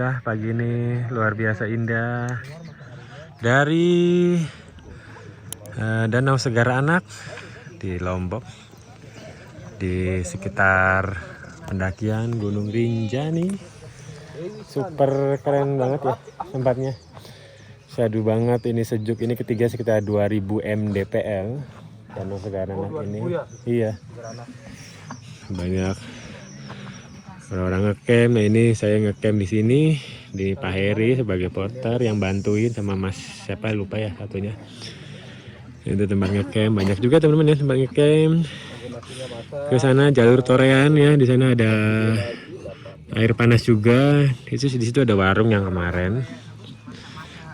Alhamdulillah pagi ini luar biasa indah. Dari Danau Segara Anak di Lombok, di sekitar pendakian Gunung Rinjani. Super keren banget ya tempatnya. Syahdu banget, ini sejuk, ini ketiga sekitar 2000 mdpl. Danau Segara Anak ini. Iya. Banyak orang-orang ngecamp. Nah, ini saya ngecamp di sini di Pak Heri sebagai porter yang bantuin sama Mas siapa lupa ya satunya. Itu tempat ngecamp, banyak juga teman-teman ya tempat ngecamp. Ke sana jalur Torean ya, di sana ada air panas juga. Di situ ada warung yang kemarin.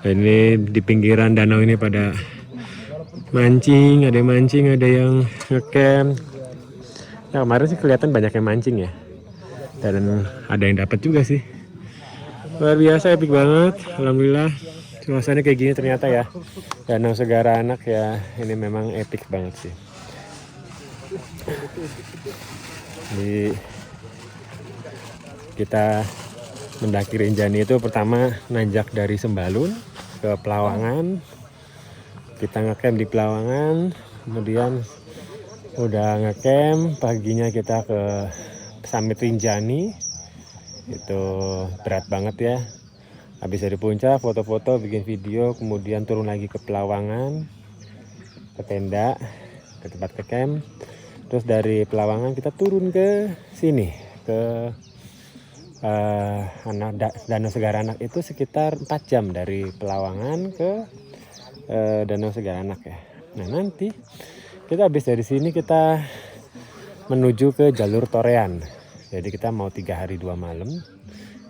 Dan ini di pinggiran danau ini pada mancing, ada yang ngecamp. Nah, kemarin sih kelihatan banyak yang mancing ya. Dan ada yang dapat juga sih. Luar biasa, epic banget. Alhamdulillah suasananya kayak gini ternyata ya. Danau Segara Anak ya, ini memang epic banget sih. Kita mendaki Rinjani itu pertama nanjak dari Sembalun ke Pelawangan. Kita ngecamp di Pelawangan, kemudian udah ngecamp, paginya kita ke Summit Rinjani. Itu berat banget ya. Habis dari puncak foto-foto, bikin video, kemudian turun lagi ke Pelawangan, ke tenda, ke tempat ke camp. Terus dari Pelawangan kita turun ke sini, ke Danau Segara Anak. Itu sekitar 4 jam dari Pelawangan ke Danau Segara Anak ya. Nah, nanti kita habis dari sini kita menuju ke jalur Torean. Jadi kita mau 3 hari 2 malam.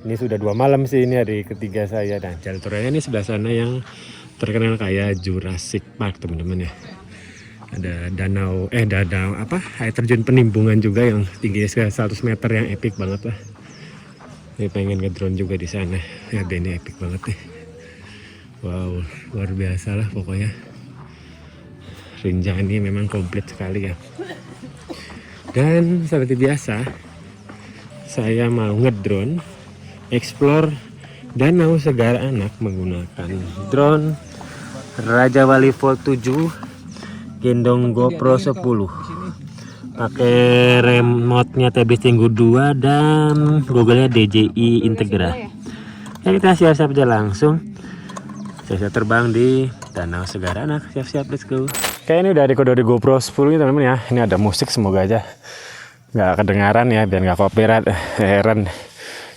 Ini sudah 2 malam sih, ini hari ketiga saya. Dan jalur Torean ini sebelah sana yang terkenal kayak Jurassic Park teman-teman ya. Ada danau air terjun penimbunan juga yang tingginya 100 meter yang epic banget lah. Ini pengen ngedrone juga di sana. Ya, ini epic banget nih. Wow, luar biasa lah pokoknya. Rinjani memang komplit sekali ya. Dan seperti biasa, saya mau ngedrone explore Danau Segara Anak menggunakan drone Raja Wali Volt 7 gendong GoPro 10. Pakai remote-nya TB Tinggu 2 dan Google-nya DJI Integra. Ya, kita siap-siap aja langsung. Saya terbang di Danau Segara Anak. Siap-siap, let's go. Oke, ini udah di GoPro 10 nih teman-teman ya. Ini ada musik, semoga aja nggak kedengaran ya, biar nggak copyright. Heran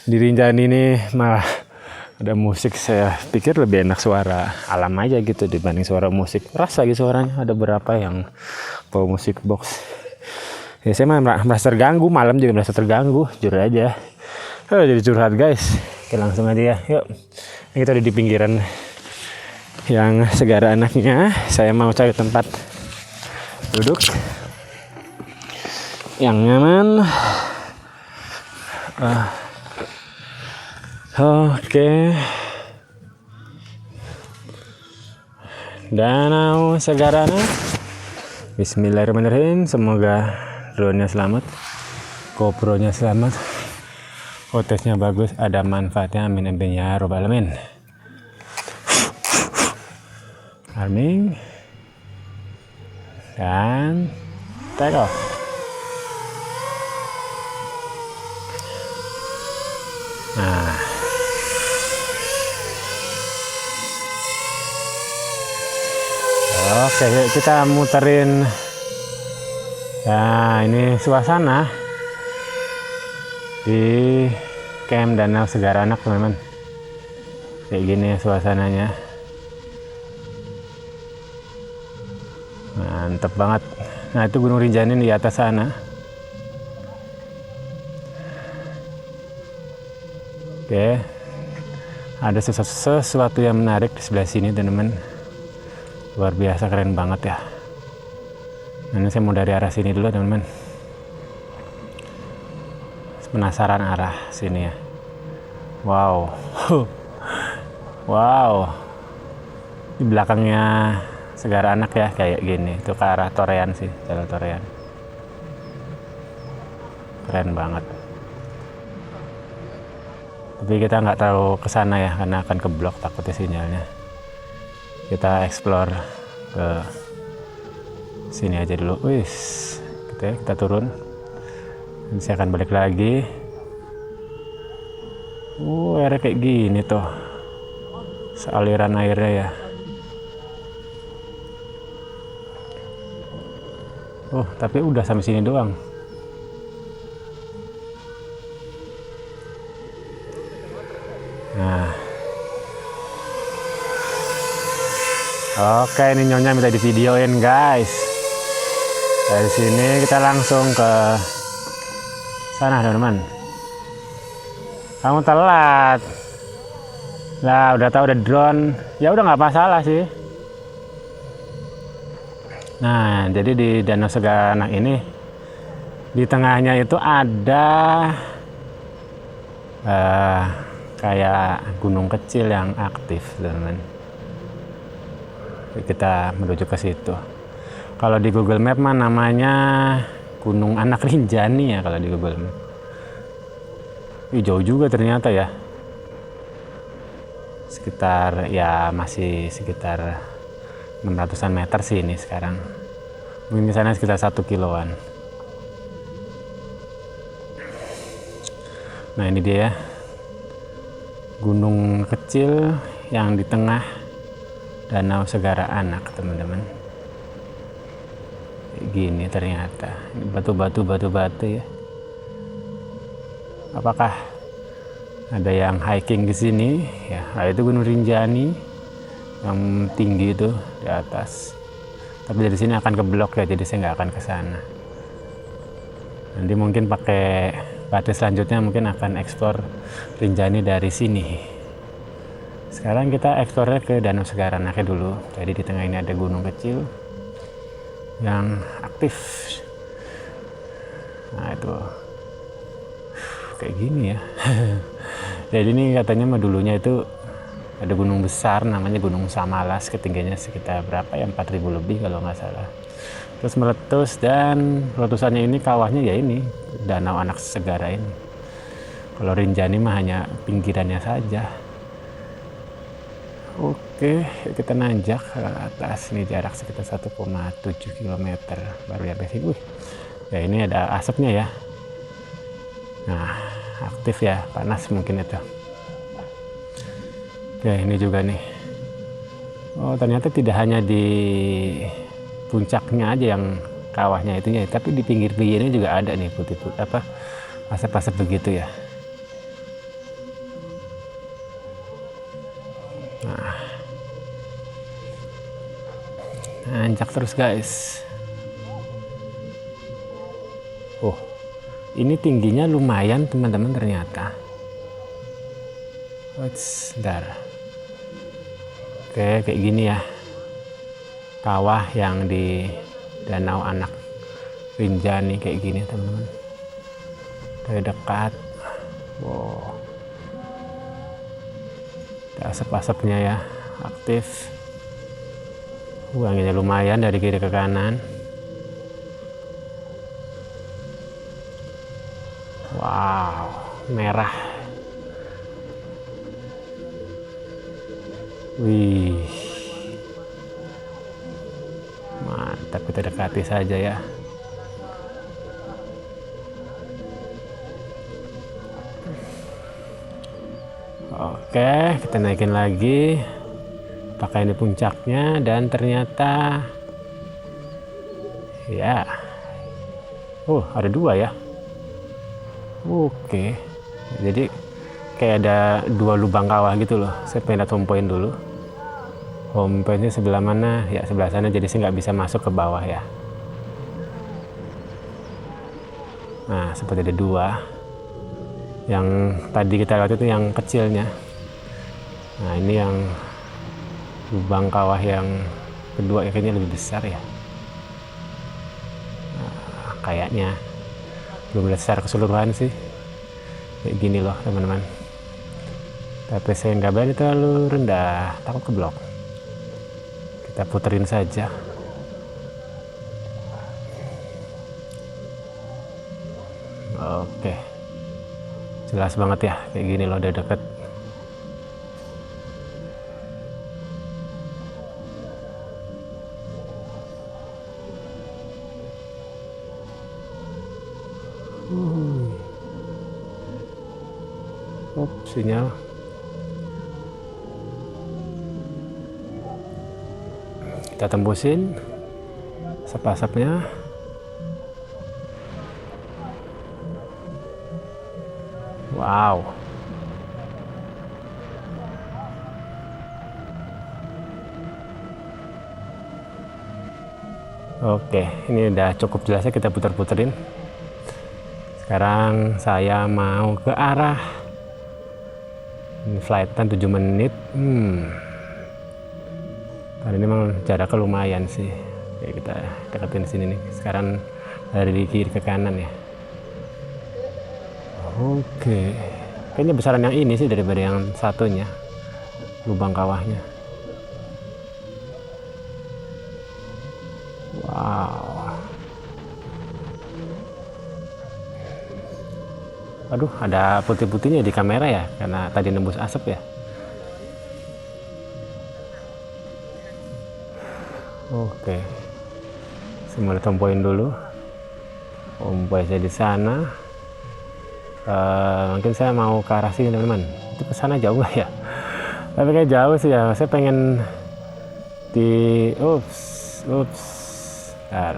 di Rinjani ini malah ada musik. Saya pikir lebih enak suara alam aja gitu dibanding suara musik. Rasa gitu suaranya, ada berapa yang bawa musik box. Ya, saya merasa terganggu, malam juga merasa terganggu, jujur aja. Jadi curhat guys. Oke, langsung aja ya, yuk. Ini kita ada di pinggiran yang Segara Anaknya. Saya mau cari tempat duduk yang nyaman. Oke. Danau Segara Anak. Bismillahirrahmanirrahim. Semoga drone-nya selamat, GoPro-nya selamat, footage-nya bagus, ada manfaatnya, amin amin ya robbal alamin. Arming dan take off. Nah, oke, kita muterin. Nah, ini suasana di camp Danau Segara Anak teman-teman. Kayak gini suasananya. Mantep banget. Nah, itu Gunung Rinjani di atas sana. Oke. Ada sesuatu yang menarik di sebelah sini teman-teman. Luar biasa, keren banget ya. Nah, ini saya mau dari arah sini dulu teman-teman. Penasaran arah sini ya. Wow. Wow. Di belakangnya Segara Anak ya kayak gini. Itu ke arah Torean sih, jalur Torean. Keren banget. Tapi kita nggak tahu ke sana ya, karena akan keblok takutnya sinyalnya. Kita explore ke sini aja dulu. Wis, kita turun. Nanti saya akan balik lagi. Airnya kayak gini tuh, sealiran airnya ya. Tapi udah sampai sini doang. Nah, oke, ini nyonya minta di videoin guys. Dari sini kita langsung ke sana teman-teman. Kamu telat. Lah, udah tahu ada drone, ya udah nggak masalah sih. Nah, jadi di Danau Segara Anak ini, di tengahnya itu ada kayak gunung kecil yang aktif, teman-teman. Kita menuju ke situ. Kalau di Google Map mah namanya Gunung Anak Rinjani ya kalau di Google Map. Jauh juga ternyata ya. Sekitar ya masih sekitar 600-an meter sih ini sekarang. Mungkin di sana sekitar 1 kiloan. Nah, ini dia gunung kecil yang di tengah Danau Segara Anak, teman-teman. Gini ternyata. Ini batu-batu ya. Apakah ada yang hiking di sini? Ya, itu Gunung Rinjani yang tinggi itu di atas. Tapi dari sini akan ke blok ya, jadi saya nggak akan ke sana. Nanti mungkin pakai partai selanjutnya mungkin akan eksplor Rinjani dari sini. Sekarang kita eksplornya ke Danau Segara Anaknya dulu. Jadi di tengah ini ada gunung kecil yang aktif. Nah, itu kayak gini ya. Jadi ini katanya mah dulunya itu ada gunung besar namanya Gunung Samalas, ketinggiannya sekitar berapa ya, 4.000 lebih kalau nggak salah. Terus meletus, dan letusannya ini kawahnya ya ini Danau Anak Segara ini. Kalau Rinjani mah hanya pinggirannya saja. Oke, kita nanjak ke atas. Ini jarak sekitar 1,7 km baru sampai sini. Ya ini ada asapnya ya. Nah, aktif ya, panas mungkin itu. Oke, ini juga nih. Ternyata tidak hanya di puncaknya aja yang kawahnya itunya, tapi di pinggir-pinggirnya juga ada nih putih-putih asap-asap begitu ya. Nah, nanjak terus guys. Ini tingginya lumayan teman-teman ternyata. Bentar. Oke, kayak gini ya. Kawah yang di Danau Anak Rinjani kayak gini teman-teman. Dari dekat. Wow. Ada asap-asapnya ya, aktif. Anginnya lumayan dari kiri ke kanan. Wow, merah. Wih, mantap, kita dekati saja ya. Oke, kita naikin lagi. Apakah ini puncaknya? Dan ternyata ya, ada 2 ya. Oke, jadi kayak ada 2 lubang kawah gitu loh. Saya pengen lihat home point dulu. Home pointnya sebelah mana? Ya sebelah sana, jadi saya nggak bisa masuk ke bawah ya. Nah, seperti ada 2. Yang tadi kita lihat itu yang kecilnya. Nah, ini yang lubang kawah yang kedua, kayaknya lebih besar ya. Nah, kayaknya belum lihat secara keseluruhan sih. Kayak gini loh teman-teman. Tapi saya nggak berani terlalu rendah, takut keblok. Kita puterin saja. Oke. Jelas banget ya, kayak gini loh udah deket. Sinyal. Kita tembusin asap-asapnya. Wow. Oke, ini udah cukup jelasnya, kita puter-puterin. Sekarang saya mau ke arah ini flight time 7 menit. Karena ini memang jaraknya lumayan sih. Oke, kita deketin sini nih. Sekarang dari kiri ke kanan ya. Oke, kayaknya besaran yang ini sih daripada yang satunya, lubang kawahnya. Wow. Aduh, ada putih-putihnya di kamera ya, karena tadi nembus asap ya. Oke, saya mulai tompoin dulu. Tompoin saya di sana. Mungkin saya mau ke arah sini teman-teman. Itu ke sana jauh nggak ya? Tapi kayak jauh sih ya. Saya pengen di ups. Bentar.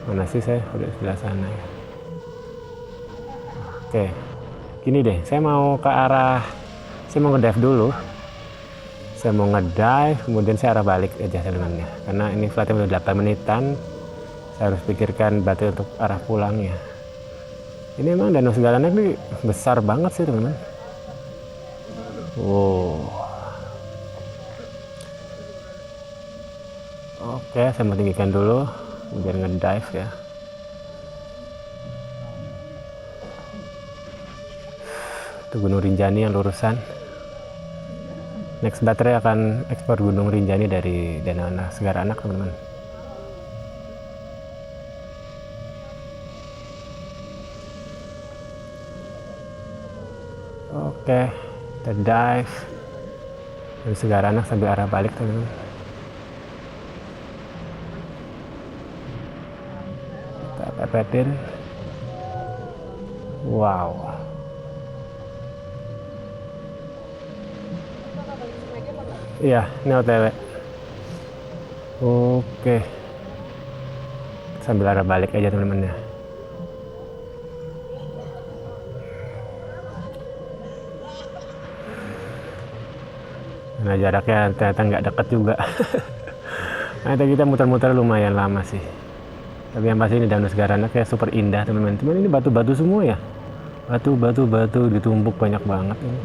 Mana sih saya? Udah sebelah sana ya. Oke, gini deh. Saya mau ke arah. Saya mau ngedive dulu. Saya mau ngedive, kemudian saya arah balik aja teman-teman ya. Karena ini flightnya udah 8 menitan. Saya harus pikirkan berarti untuk arah pulangnya. Ini emang Danau Segaranak ini besar banget sih teman-teman. Wow. Oke, saya mau tinggikan dulu, kemudian ngedive ya. Itu Gunung Rinjani yang lurusan. Next baterai akan ekspor Gunung Rinjani dari Danau Segaranak teman-teman. Oke, kita dive dari Segaranak sambil arah balik teman-teman. Kita pepetin. Wow. Iya, ini OTW. Oke. Sambil arah balik aja teman-teman ya. Nah, jaraknya ternyata nggak deket juga. Nah, kita muter-muter lumayan lama sih. Tapi yang pasti ini Danau Segaranak kayak super indah teman-teman. Cuman ini batu-batu semua ya. Batu ditumpuk banyak banget ini.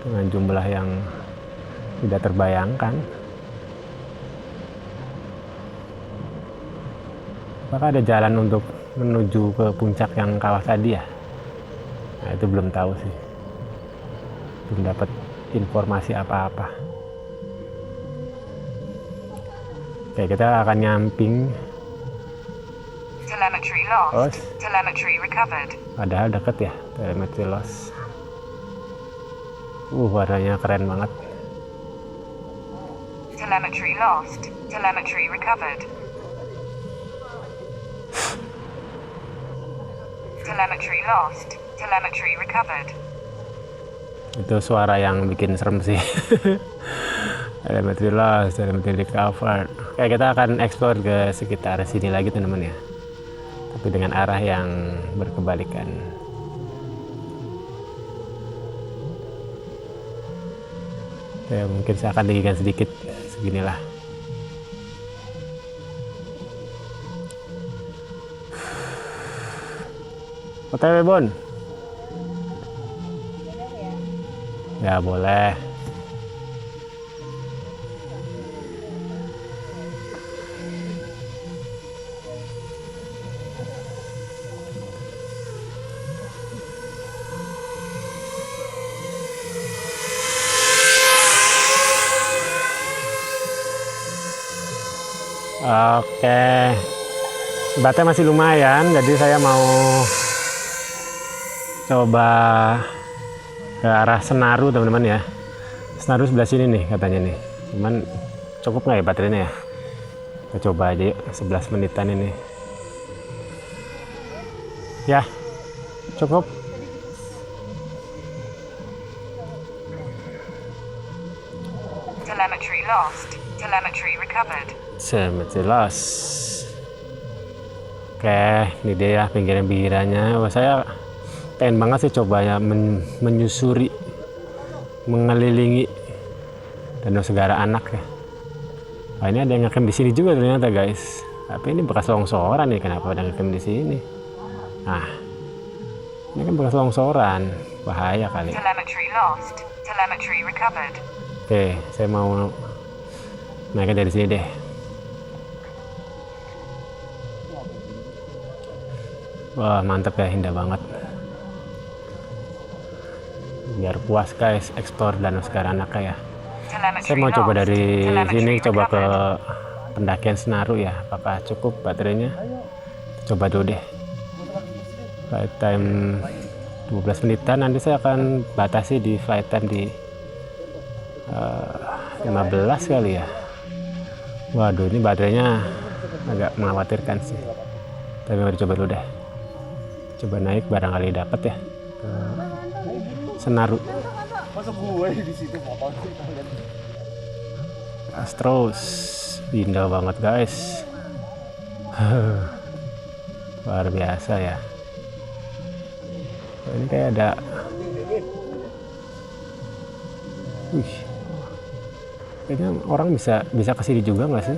Dengan jumlah yang tidak terbayangkan. Apakah ada jalan untuk menuju ke puncak yang kawah tadi ya? Nah, itu belum tahu sih. Belum dapat informasi apa-apa. Oke, kita akan nyamping. Telemetry lost. Telemetry recovered. Padahal deket ya, telemetry lost. Warnanya keren banget. Telemetry lost. Telemetry recovered. Telemetry lost. Telemetry recovered. Itu suara yang bikin serem sih. Telemetry lost, telemetry recovered. Oke, kita akan explore ke sekitar sini lagi teman-teman ya. Tapi dengan arah yang berkebalikan. Ya, mungkin saya akan tinggikan sedikit seginilah. OTW Bon. Ya boleh. Oke, Batnya masih lumayan, jadi saya mau coba ke arah Senaru teman-teman ya. Senaru sebelah sini nih katanya nih. Cuman cukup nggak ya baterainya ya? Kita coba aja yuk, 11 menitan ini. Ya, cukup. Telemetry lost. Telemetry recovered. Telemetry lost. Oke, ini dia ya pinggiran-pinggirannya. Wah, saya pengen banget sih coba ya menyusuri, mengelilingi Danau Segara Anak ya. Wah, ini ada yang ngecamp di sini juga ternyata guys. Tapi ini bekas longsoran nih, kenapa ada ngecamp di sini? Nah, ini kan bekas longsoran, bahaya kali. Telemetry lost. Telemetry recovered. Oke, saya mau naiknya dari sini deh. Wah, mantap ya, indah banget. Biar puas guys, eksplor Danau Segara Anak ya. Saya mau coba dari sini, coba ke pendakian Senaru ya. Apakah cukup baterainya? Coba dulu deh. Flight time 12 menitan. Nanti saya akan batasi di flight time di 15 kali ya. Waduh, ini baterainya agak mengkhawatirkan sih. Tapi mari coba dulu deh. Coba naik, barangkali dapat ya ke Senaru. Astros, indah banget guys. Luar biasa ya. Ini kayak ada, kayaknya orang bisa kesini juga nggak sih?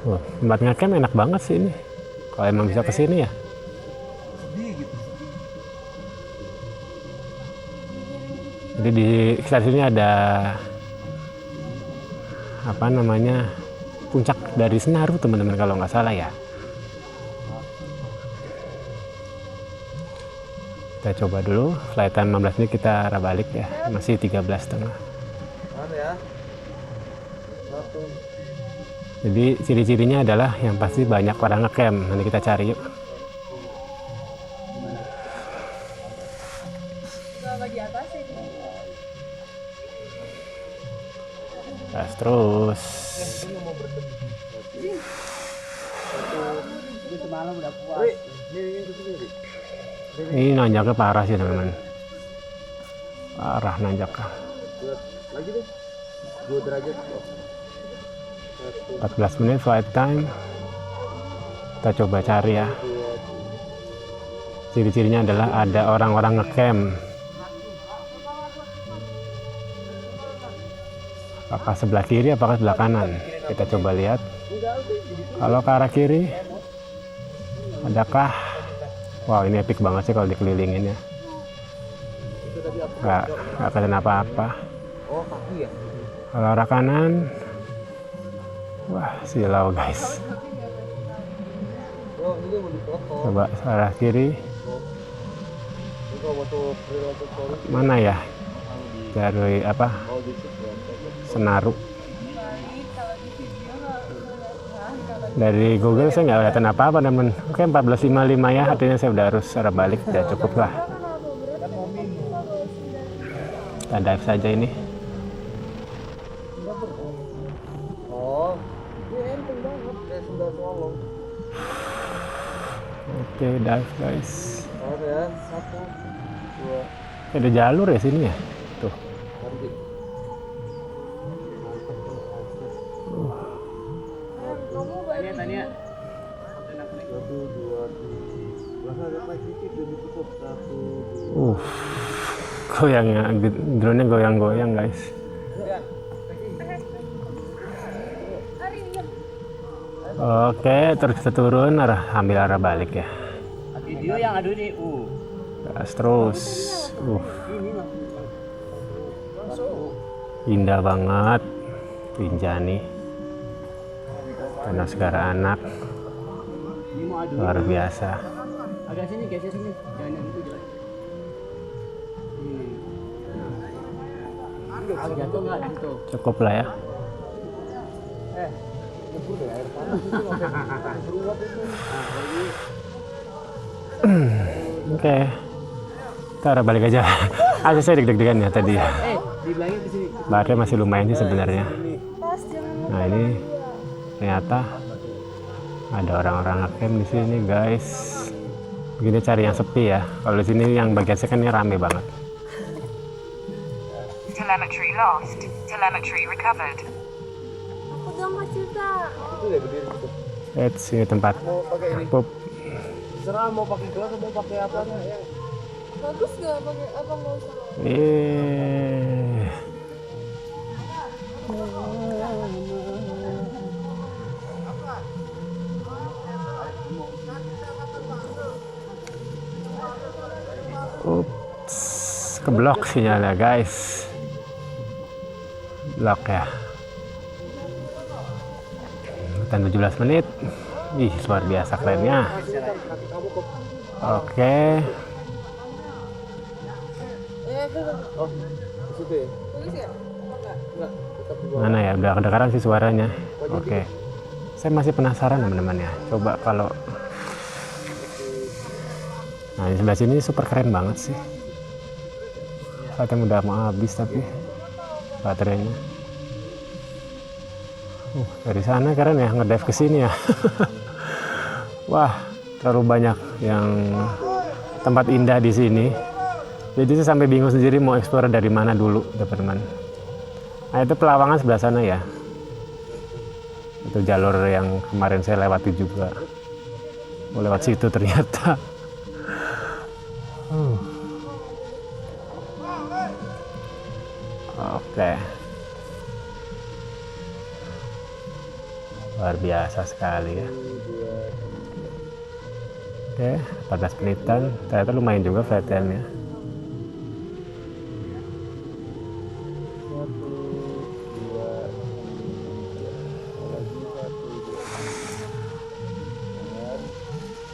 Wah, tempat ngecamp enak banget sih ini. Kalau emang bisa kesini ya. Jadi di sekitar sini ada apa namanya, puncak dari Senaru teman-teman kalau nggak salah ya. Kita coba dulu flight time 15 menit, kita arah balik ya, masih 13,5. Jadi ciri-cirinya adalah yang pasti banyak orang ngecamp. Nanti kita cari yuk. Gas terus. Ini nanjaknya parah sih teman-teman. Parah nanjaknya. 14 menit flight time. Kita coba cari ya. Ciri-cirinya adalah ada orang-orang ngecamp. Apakah sebelah kiri, apakah sebelah kanan? Kita coba lihat. Kalau ke arah kiri, adakah? Wow, ini epic banget sih kalau dikelilingin ya. Nggak kelihatan apa-apa. Kalau arah kanan, wah silau guys. Coba arah kiri. Mana ya? Dari apa? Senaru. Dari Google saya nggak kelihatan apa-apa teman. Oke, 14.55 ya, artinya saya udah harus arah balik, udah cukup lah. Kita dive saja ini. Oke, dive guys. Ada jalur ya sini ya? Tuh. Goyang, drone-nya goyang-goyang guys. Oke, terus kita turun, ambil arah balik ya. Video yang ada di Gas terus. Indah banget. Rinjani. Danau Segara Anak. Luar biasa. agak sini guys, sini jangan yang itu jelas. Jatuh nggak gitu? Cukup lah ya. Oke. Kita balik aja. Aja saya deg-degan ya tadi ya. Dibilangin ke sini. Baterai masih lumayan sih sebenarnya. Nah ini ternyata ada orang-orang ngecamp di sini guys. Begini cari yang sepi ya. Kalau di sini yang bagian second ini rame banget. Telemetry lost. Telemetry recovered. Aku udah nggak cerita. Ini tempat pup. Serah mau pakai gelas atau mau pakai apa ya. Bagus nggak pakai apa nggak usah? Ups, keblok sinyalnya guys. Blok ya. Dan 17 menit. Ih, luar biasa kerennya. Oke. Bagus ya? Mana ya? Udah kedengaran sih suaranya. Oke. Saya masih penasaran teman-teman ya. Coba kalau nah di sebelah sini super keren banget sih. Saatnya udah mau habis tapi baterainya. Dari sana keren ya ngedive ke sini ya. Wah, terlalu banyak yang tempat indah di sini. Jadi saya sampai bingung sendiri mau explore dari mana dulu, teman-teman. Nah, itu Pelawangan sebelah sana ya. Itu jalur yang kemarin saya lewati juga. Mau lewat situ ternyata. Oke. Luar biasa sekali ya. Oke, 14 menitan. Ternyata lumayan juga flight time-nya.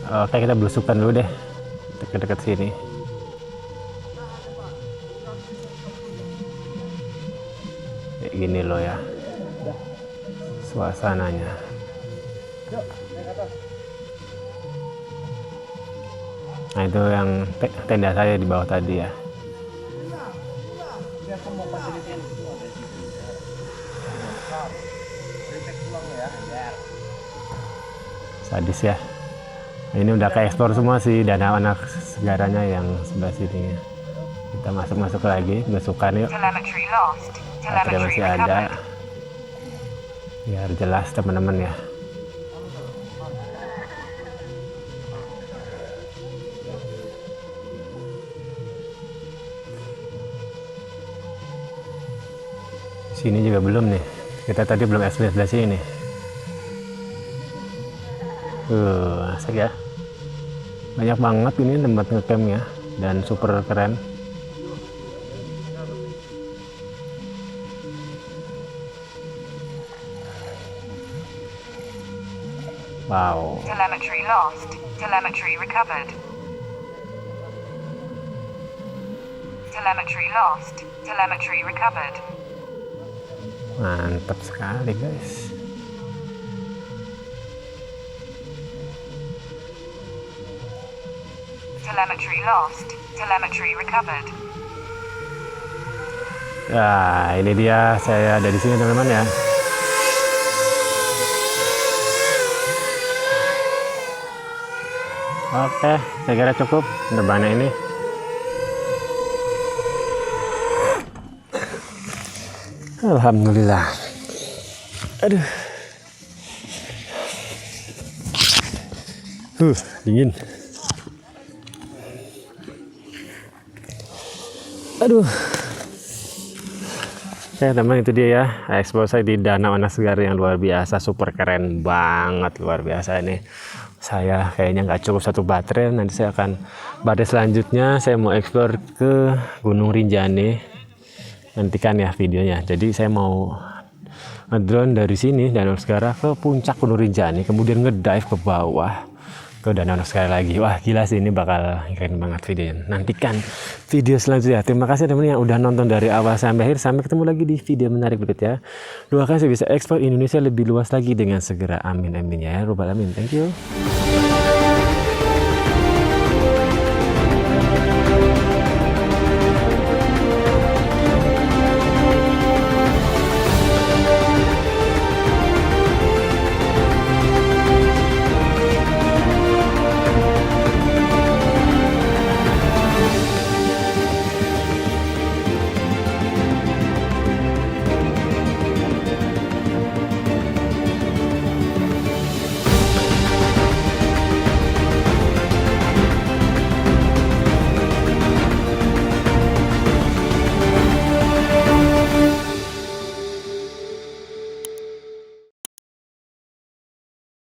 Oke, kita belusukan dulu deh. Dekat-dekat sini. Kayak gini loh ya. Suasananya. Nah itu yang tenda saya di bawah tadi ya. Sadis ya. Nah, ini udah kayak eksplor semua sih danau anak segaranya yang sebelah sini. Kita masuk lagi, besukan yuk. Telemetry lost. Baterai Telemetry masih ada. recovered. Biar jelas teman-teman ya. Sini juga belum nih. Kita tadi belum explore sebelah sini nih. Asik ya. Banyak banget ini tempat ngecampnya dan super keren. Wow. Telemetry lost. Telemetry recovered. Telemetry lost. Telemetry recovered. Mantap sekali guys. Telemetry lost. Telemetry recovered. Nah, ini dia saya ada di sini teman-teman ya. Oke, saya kira cukup penerbangan ini. Alhamdulillah. Aduh. Dingin. Aduh. Oke teman, itu dia ya explore saya di Danau Anak Segar yang luar biasa, super keren banget, luar biasa ini. Saya kayaknya nggak cukup satu baterai, nanti saya akan baterai selanjutnya saya mau explore ke Gunung Rinjani. Nantikan ya videonya. Jadi saya mau ngedrone dari sini Danau Segara ke puncak Gunung Rinjani, kemudian ngedive ke bawah ke danau sekali lagi. Wah gila sih, ini bakal keren banget videonya. Nantikan video selanjutnya. Terima kasih teman-teman yang udah nonton dari awal sampai akhir. Sampai ketemu lagi di video menarik berikutnya. Doakan saya bisa ekspor Indonesia lebih luas lagi dengan segera. Amin amin ya robbal alamin. Thank you.